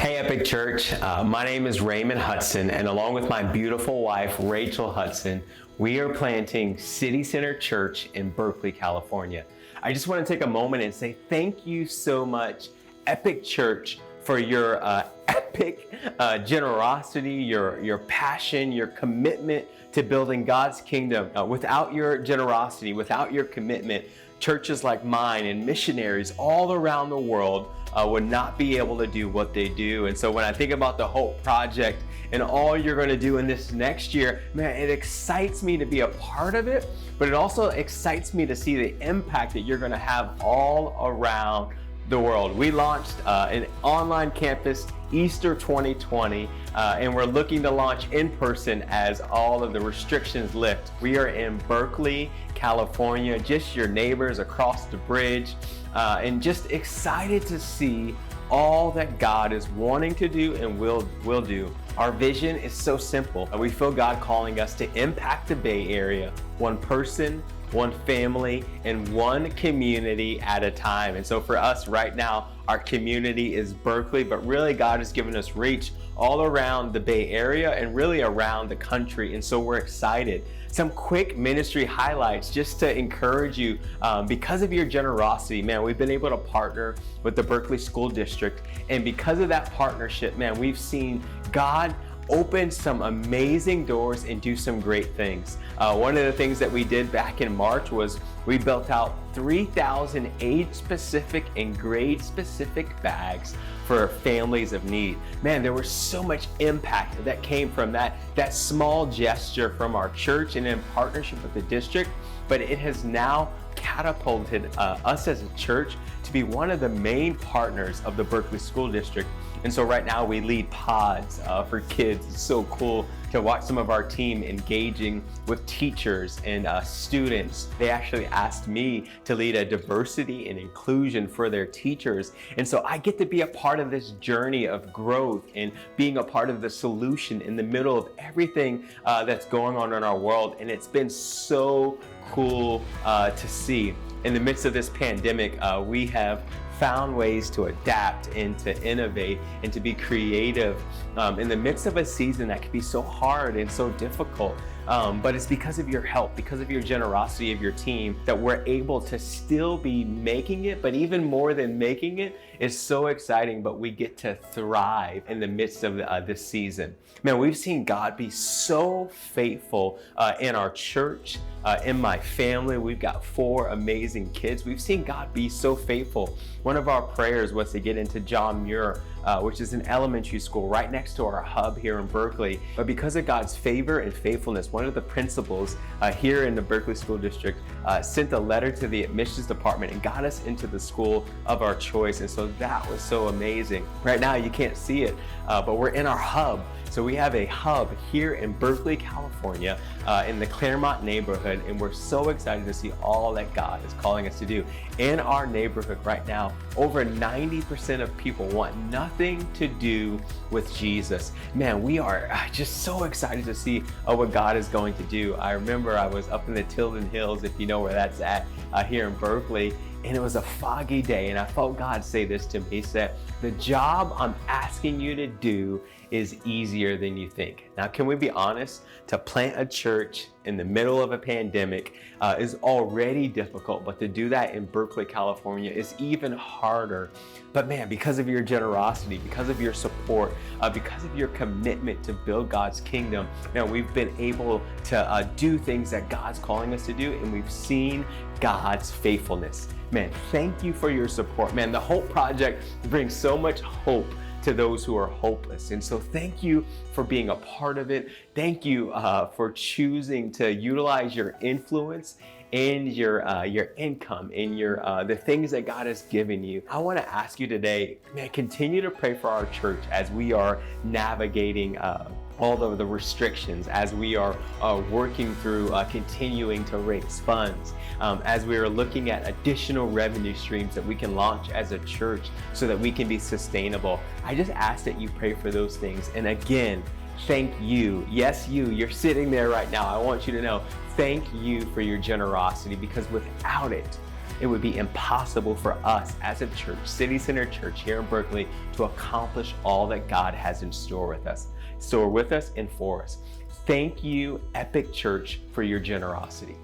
Hey Epic Church, my name is Raymond Hudson, and along with my beautiful wife, Rachel Hudson, we are planting City Center Church in Berkeley, California. I just want to take a moment and say thank you so much, Epic Church, for your epic generosity, your passion, your commitment to building God's kingdom. Without your generosity, without your commitment, churches like mine and missionaries all around the world would not be able to do what they do. And so when I think about the Hope Project and all you're going to do in this next year, man, it excites me to be a part of it, but it also excites me to see the impact that you're going to have all around the world. We launched an online campus Easter 2020, and we're looking to launch in person as all of the restrictions lift. We are in Berkeley, California, just your neighbors across the bridge, and just excited to see all that God is wanting to do and will do. Our vision is so simple. We feel God calling us to impact the Bay Area, one person, one family, and one community at a time. And so for us right now, our community is Berkeley, but really God has given us reach all around the Bay Area and really around the country. And so we're excited. Some quick ministry highlights just to encourage you. Because of your generosity, man, we've been able to partner with the Berkeley School District. And because of that partnership, man, we've seen God open some amazing doors and do some great things. One of the things that we did back in March was we built out 3,000 age-specific and grade-specific bags for families of need. Man, there was so much impact that came from that small gesture from our church and in partnership with the district, but it has now catapulted us as a church to be one of the main partners of the Berkeley School District. And so right now we lead pods for kids. It's so cool to watch some of our team engaging with teachers and students. They actually asked me to lead a diversity and inclusion for their teachers. And so I get to be a part of this journey of growth and being a part of the solution in the middle of everything that's going on in our world. And it's been so cool to see. In the midst of this pandemic, we have found ways to adapt and to innovate and to be creative in the midst of a season that can be so hard and so difficult. But it's because of your help, because of your generosity of your team, that we're able to still be making it. But even more than making it, it's so exciting, but we get to thrive in the midst of this season. Man, we've seen God be so faithful in our church, in my family. We've got 4 amazing kids. We've seen God be so faithful. One of our prayers was to get into John Muir, which is an elementary school right next to our hub here in Berkeley. But because of God's favor and faithfulness, one of the principals here in the Berkeley School District sent a letter to the admissions department and got us into the school of our choice. And so that was so amazing. Right now you can't see it, but we're in our hub. So we have a hub here in Berkeley, California, in the Claremont neighborhood, and we're so excited to see all that God is calling us to do. In our neighborhood right now, over 90% of people want nothing to do with Jesus. Man, we are just so excited to see what God is going to do. I remember I was up in the Tilden Hills, if you know where that's at, here in Berkeley, and it was a foggy day, and I felt God say this to me. He said, "The job I'm asking you to do is easier than you think." Now, can we be honest? To plant a church in the middle of a pandemic is already difficult, but to do that in Berkeley, California is even harder. But man, because of your generosity, because of your support, because of your commitment to build God's kingdom, man, we've been able to do things that God's calling us to do, and we've seen God's faithfulness. Man, thank you for your support. Man, the Hope Project brings so much hope to those who are hopeless. And so thank you for being a part of it. Thank you for choosing to utilize your influence and your income and the things that God has given you. I want to ask you today, man, continue to pray for our church as we are navigating all of the restrictions, as we are working through continuing to raise funds, as we are looking at additional revenue streams that we can launch as a church so that we can be sustainable. I just ask that you pray for those things. And again, thank you. Yes, you're sitting there right now. I want you to know, thank you for your generosity, because without it, it would be impossible for us as a church, City Center Church here in Berkeley, to accomplish all that God has in store with us and for us. Thank you, Epic Church, for your generosity.